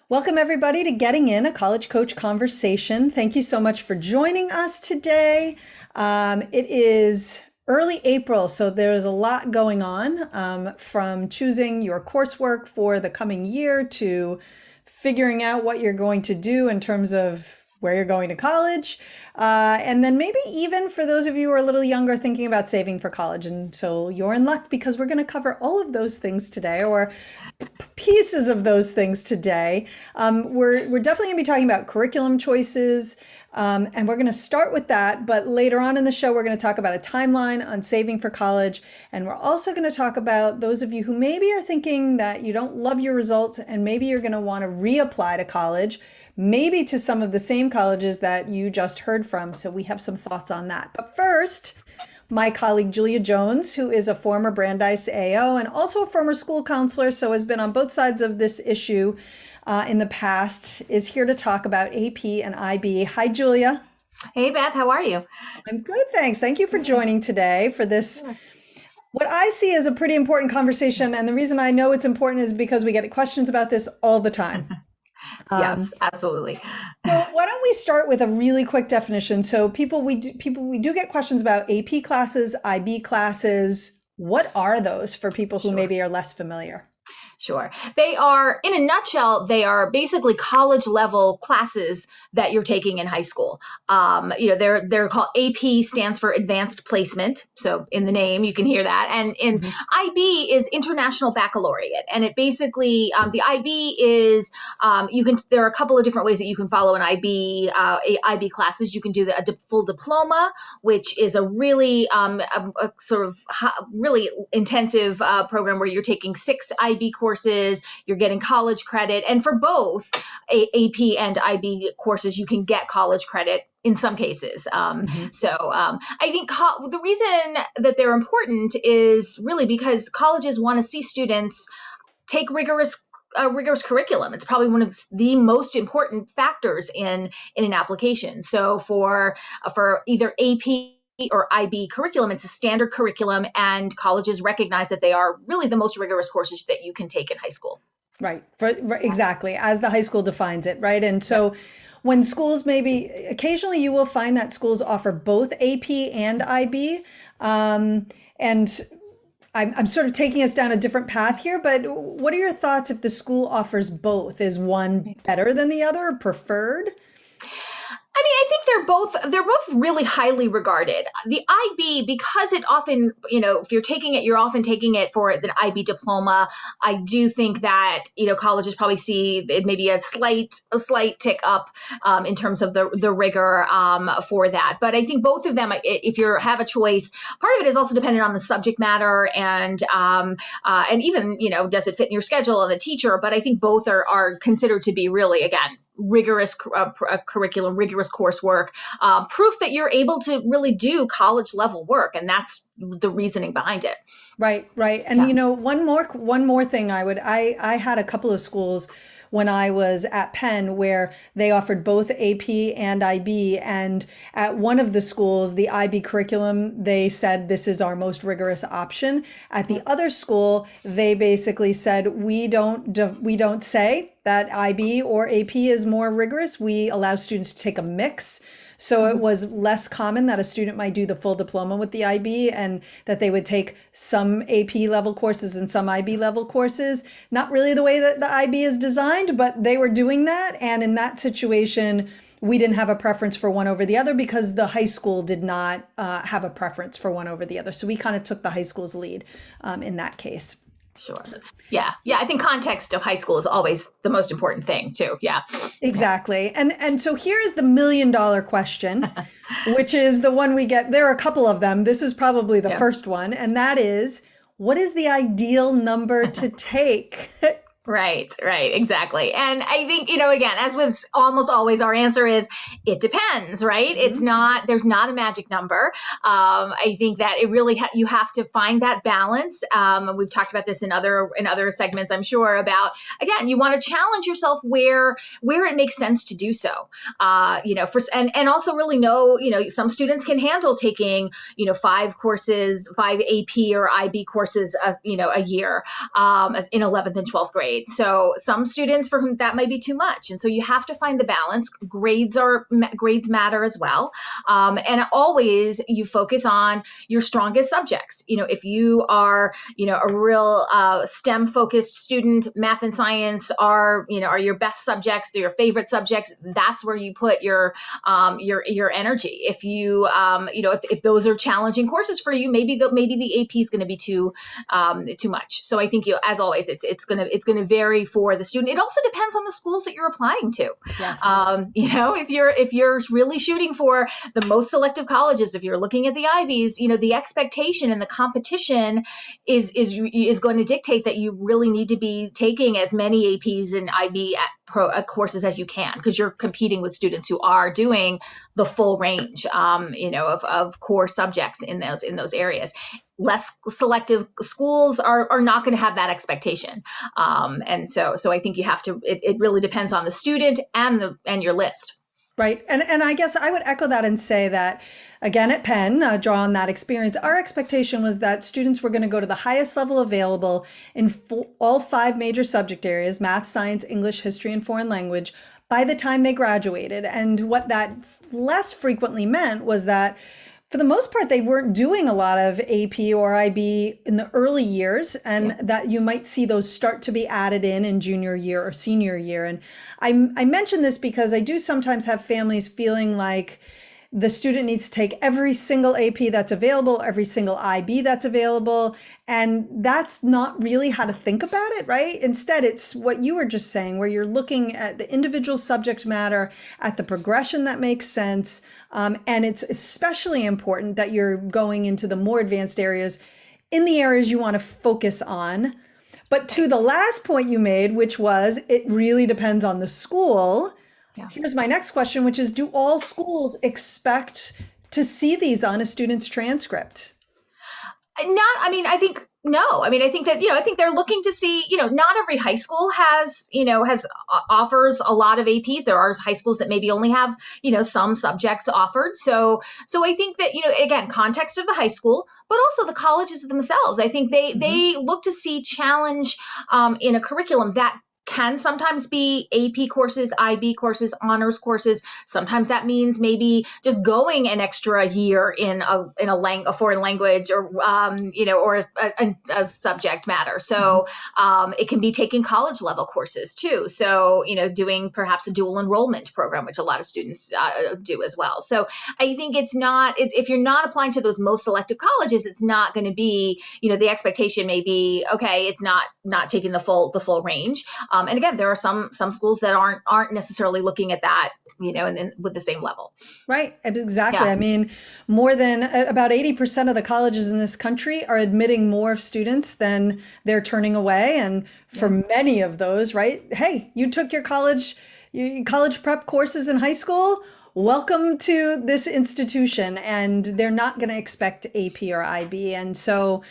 Welcome, everybody, to Getting In, a College Coach Conversation. Thank you so much for joining us today. It is early April, so there's a lot going on, from choosing your coursework for the coming year to figuring out what you're going to do in terms of where you're going to college. And then maybe even for those of you who are a little younger thinking about saving for college. And so you're in luck because we're going to cover all of those things today, or pieces of those things today. We're definitely going to be talking about curriculum choices, and we're going to start with that. But later on in the show, we're going to talk about a timeline on saving for college. And we're also going to talk about those of you who maybe are thinking that you don't love your results and maybe you're going to want to reapply to college, maybe to some of the same colleges that you just heard from. So we have some thoughts on that. But first, my colleague Julia Jones, who is a former Brandeis AO and also a former school counselor, so has been on both sides of this issue in the past, is here to talk about AP and IB. Hi, Julia. Hey, Beth, how are you? I'm good, thanks. Thank you for joining today for this, what I see as a pretty important conversation. And the reason I know it's important is because we get questions about this all the time. Yes, absolutely. So why don't we start with a really quick definition? So we do get questions about AP classes, IB classes. What are those for people who maybe are less familiar? Sure. They are, in a nutshell, they are basically college level classes that you're taking in high school. They're called, AP stands for Advanced Placement. So in the name, you can hear that. And IB is International Baccalaureate. And it basically, the IB is, there are a couple of different ways that you can follow an IB classes. You can do a full diploma, which is a really really intensive program where you're taking 6 IB courses, you're getting college credit. And for both AP and IB courses, you can get college credit in some cases. I think the reason that they're important is really because colleges want to see students take rigorous curriculum. It's probably one of the most important factors in an application. So for either AP or IB curriculum, it's a standard curriculum, and colleges recognize that they are really the most rigorous courses that you can take in high school. Right. Exactly. As the high school defines it. Right. And so when schools occasionally you will find that schools offer both AP and IB. And I'm sort of taking us down a different path here, but what are your thoughts if the school offers both? Is one better than the other or preferred? I mean, I think they're both really highly regarded. The IB, because it often, if you're taking it, you're often taking it for the IB diploma. I do think that, colleges probably see it maybe a slight tick up in terms of the rigor for that. But I think both of them, if you have a choice, part of it is also dependent on the subject matter and even, does it fit in your schedule and the teacher? But I think both are considered to be really, again, rigorous curriculum, rigorous coursework, proof that you're able to really do college level work. And that's the reasoning behind it. Right. And, one more thing I had a couple of schools when I was at Penn where they offered both AP and IB. And at one of the schools, the IB curriculum, they said, this is our most rigorous option. At the other school, they basically said, we don't say that IB or AP is more rigorous. We allow students to take a mix. So it was less common that a student might do the full diploma with the IB and that they would take some AP level courses and some IB level courses. Not really the way that the IB is designed, but they were doing that. And in that situation, we didn't have a preference for one over the other because the high school did not have a preference for one over the other. So we kind of took the high school's lead in that case. Sure. Yeah. I think context of high school is always the most important thing too. Yeah. Exactly. And so here is the $1 million question, which is the one we get. There are a couple of them. This is probably the first one. And that is, what is the ideal number to take? Right, exactly. And I think, again, as with almost always, our answer is, it depends, right? It's not, there's not a magic number. I think that it really, you have to find that balance. We've talked about this in other segments, I'm sure, about, again, you want to challenge yourself where it makes sense to do so. And also really know, some students can handle taking, 5 AP or IB courses, a year, in 11th and 12th grade. fluctuate. So some students for whom that might be too much. And so you have to find the balance. Grades matter as well. And always you focus on your strongest subjects. If you are, a real STEM focused student, math and science are your best subjects, they're your favorite subjects. That's where you put your energy. If you, if those are challenging courses for you, maybe the AP is going to be too much. So I think as always, it's going to vary for the student. It also depends on the schools that you're applying to. Yes. If you're really shooting for the most selective colleges, if you're looking at the Ivies, the expectation and the competition is going to dictate that you really need to be taking as many APs and IB courses as you can, because you're competing with students who are doing the full range, of core subjects in those areas. Less selective schools are not going to have that expectation, and so I think you have to. It really depends on the student and your list. Right. And I guess I would echo that and say that, again, at Penn, draw on that experience, our expectation was that students were going to go to the highest level available in all 5 major subject areas: math, science, English, history, and foreign language, by the time they graduated. And what that less frequently meant was that, for the most part, they weren't doing a lot of AP or IB in the early years, and that you might see those start to be added in junior year or senior year. And I mention this because I do sometimes have families feeling like the student needs to take every single AP that's available, every single IB that's available. And that's not really how to think about it, right? Instead, it's what you were just saying, where you're looking at the individual subject matter, at the progression that makes sense. And it's especially important that you're going into the more advanced areas in the areas you want to focus on. But to the last point you made, which was it really depends on the school. Yeah. Here's my next question, which is, do all schools expect to see these on a student's transcript? I think no. I think that, I think they're looking to see, not every high school offers a lot of APs. There are high schools that maybe only have, some subjects offered. So I think that, again, context of the high school, but also the colleges themselves. I think they look to see challenge in a curriculum that can sometimes be AP courses, IB courses, honors courses. Sometimes that means maybe just going an extra year in a foreign language or a subject matter. So it can be taking college level courses too. So doing perhaps a dual enrollment program, which a lot of students do as well. So I think it's not if you're not applying to those most selective colleges, it's not going to be the expectation may be okay. It's not taking the full range. And again, there are some schools that aren't necessarily looking at that, and with the same level. Right. Exactly. Yeah. More than about 80% of the colleges in this country are admitting more students than they're turning away. And for many of those, right? Hey, you took your college prep courses in high school. Welcome to this institution, and they're not going to expect AP or IB. And so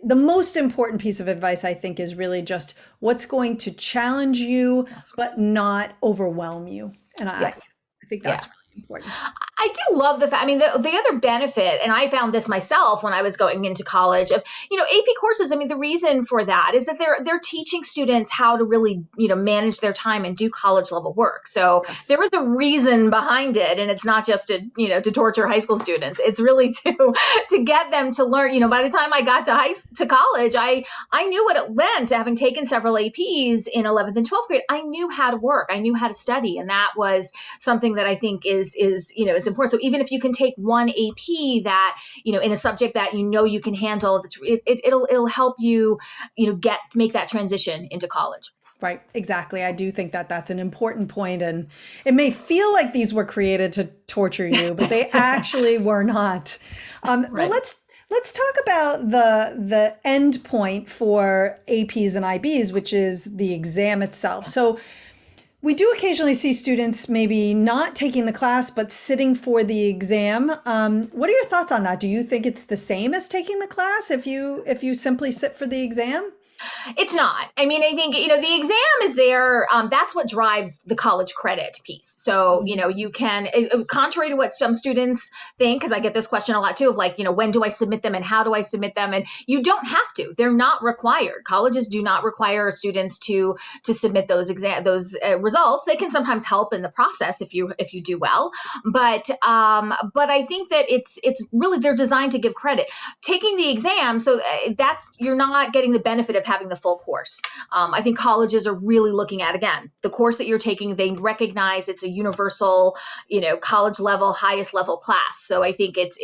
the most important piece of advice, I think, is really just what's going to challenge you, but not overwhelm you. And I think that's really important. I do love the fact, the other benefit, and I found this myself when I was going into college, of, AP courses. The reason for that is that they're teaching students how to really, manage their time and do college level work. So there was a reason behind it. And it's not just to torture high school students. It's really to get them to learn, by the time I got to college, I knew what it meant, having taken several APs in 11th and 12th grade. I knew how to work. I knew how to study. And that was something that I think is important. So even if you can take one AP that, in a subject that you can handle, it'll help you, make that transition into college. Right. Exactly. I do think that that's an important point. And it may feel like these were created to torture you, but they actually were not. Right. Well, let's talk about the end point for APs and IBs, which is the exam itself. So we do occasionally see students maybe not taking the class, but sitting for the exam. What are your thoughts on that? Do you think it's the same as taking the class if you simply sit for the exam? It's not. I mean, I think, the exam is there. That's what drives the college credit piece. So, you can, contrary to what some students think, because I get this question a lot too, of like, when do I submit them and how do I submit them? And you don't have to. They're not required. Colleges do not require students to submit those results. They can sometimes help in the process if you do well, but I think that it's really, they're designed to give credit. Taking the exam, so that's, you're not getting the benefit of having the full course. I think colleges are really looking at, again, the course that you're taking. They recognize it's a universal, college level, highest level class. So I think if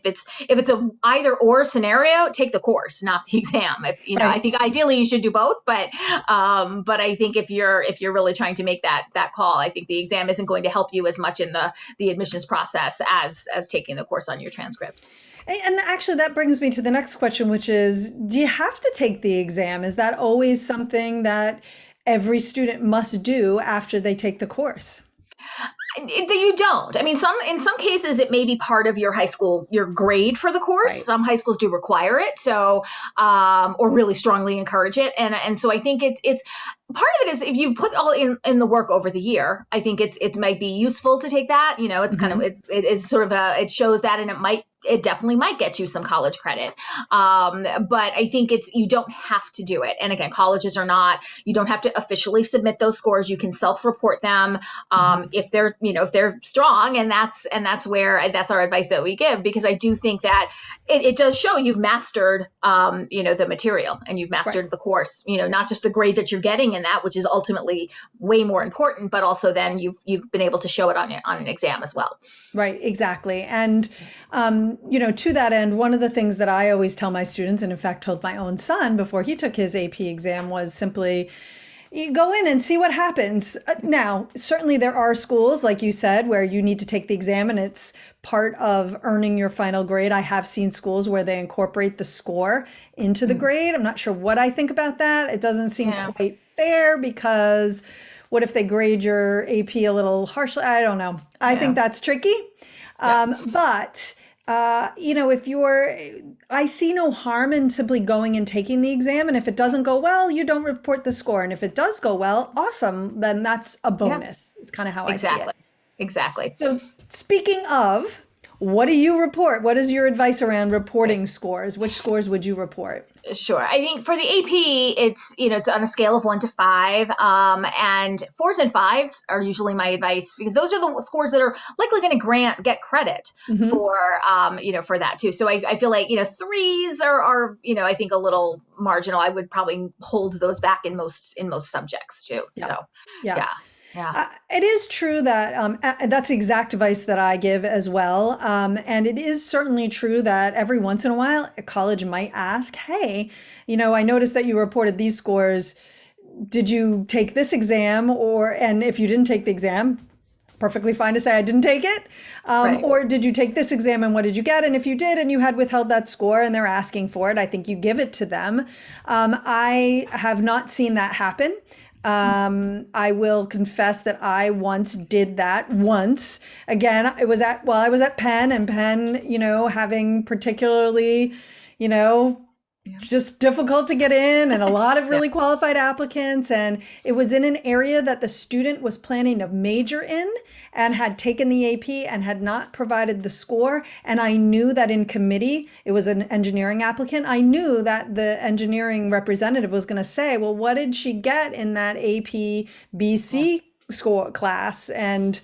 it's a either or scenario, take the course, not the exam. Right. I think ideally you should do both, but I think if you're really trying to make that call, I think the exam isn't going to help you as much in the admissions process as taking the course on your transcript. And actually, that brings me to the next question, which is, do you have to take the exam? Is that always something that every student must do after they take the course? You don't. I mean, in some cases, it may be part of your high school, your grade for the course. Right. Some high schools do require it, so or really strongly encourage it. And so I think it's part of it is, if you've put all in the work over the year, I think it might be useful to take that. It's kind of it's sort of it shows that, and it definitely might get you some college credit. But I think you don't have to do it. And again, colleges you don't have to officially submit those scores. You can self-report them if they're strong, and that's our advice that we give, because I do think that it does show you've mastered the material, and you've mastered the course, not just the grade that you're getting in that, which is ultimately way more important, but also then you've been able to show it on an exam as well. Right, exactly. And, to that end, one of the things that I always tell my students, and in fact told my own son before he took his AP exam, was simply, you go in and see what happens. Now, certainly there are schools, like you said, where you need to take the exam and it's part of earning your final grade. I have seen schools where they incorporate the score into the grade. I'm not sure what I think about that. It doesn't seem quite fair, because what if they grade your AP a little harshly? I don't know. I think that's tricky. But I see no harm in simply going and taking the exam. And if it doesn't go well, you don't report the score. And if it does go well, awesome. Then that's a bonus. It's kind of how I see it. Exactly. So speaking of, what do you report? What is your advice around reporting scores? Which scores would you report? Sure. I think for the AP, it's on a scale of 1 to 5, and 4s and 5s are usually my advice, because those are the scores that are likely going to get credit for that too. So I feel like 3s are I think a little marginal. I would probably hold those back in most subjects too. Yeah. So Yeah. Yeah. It is true that that's the exact advice that I give as well. And it is certainly true that every once in a while, a college might ask, hey, I noticed that you reported these scores. Did you take this exam? And if you didn't take the exam, perfectly fine to say I didn't take it. Right. Or did you take this exam and what did you get? And if you did and you had withheld that score and they're asking for it, I think you give it to them. I have not seen that happen. I will confess that I once did that once. Again, I was at Penn, and Penn, having particularly, just difficult to get in, and a lot of really qualified applicants. And it was in an area that the student was planning to major in and had taken the AP and had not provided the score. And I knew that in committee, it was an engineering applicant. I knew that the engineering representative was going to say, well, what did she get in that AP BC score class? And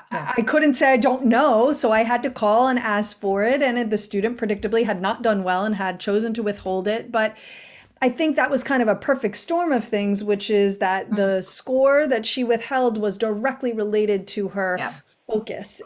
I couldn't say I don't know, so I had to call and ask for it. And the student predictably had not done well and had chosen to withhold it. But I think that was kind of a perfect storm of things, which is that the score that she withheld was directly related to her focus.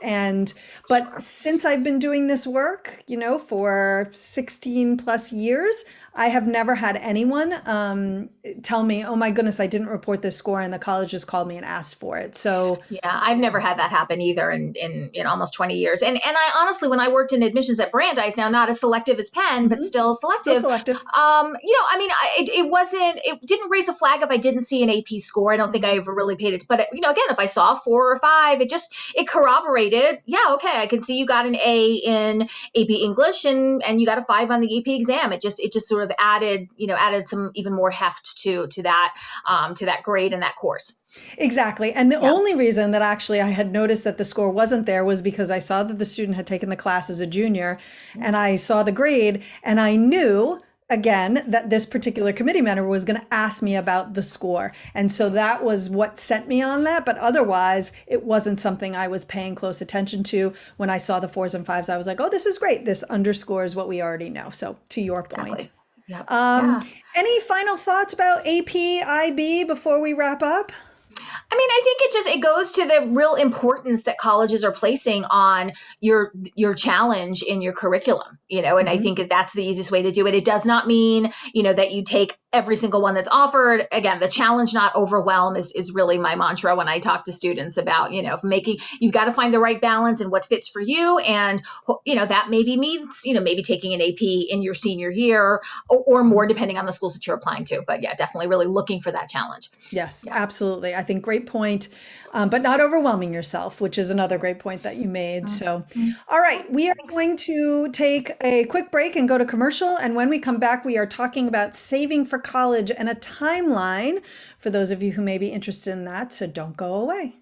But since I've been doing this work, for 16 plus years, I have never had anyone tell me, oh my goodness, I didn't report this score and the college just called me and asked for it. So yeah, I've never had that happen either in almost 20 years. And I honestly, when I worked in admissions at Brandeis, now not as selective as Penn, but still selective. It didn't raise a flag if I didn't see an AP score. I don't think I ever really paid it. But again, if I saw 4 or 5, it corroborated. Yeah, okay, I can see you got an A in AP English and you got a 5 on the AP exam. It just sort of added some even more heft to that grade and that course. Exactly. And the Yeah. only reason that actually I had noticed that the score wasn't there was because I saw that the student had taken the class as a junior and I saw the grade and I knew again that this particular committee member was going to ask me about the score. And so that was what sent me on that. But otherwise, it wasn't something I was paying close attention to. When I saw the 4s and 5s, I was like, oh, this is great. This underscores what we already know. So to your point. Exactly. Yeah. Um, Yeah. any final thoughts about AP, IB before we wrap up? I mean, I think it goes to the real importance that colleges are placing on your challenge in your curriculum, and I think that that's the easiest way to do it. It does not mean, that you take every single one that's offered. Again, the challenge, not overwhelm, is really my mantra when I talk to students about, you've got to find the right balance and what fits for you. And, that maybe means, maybe taking an AP in your senior year or more, depending on the schools that you're applying to. But yeah, definitely really looking for that challenge. Yes, Yeah. absolutely. I think great point, but not overwhelming yourself, which is another great point that you made. So, all right, we are going to take a quick break and go to commercial. And when we come back, we are talking about saving for college and a timeline for those of you who may be interested in that. So don't go away.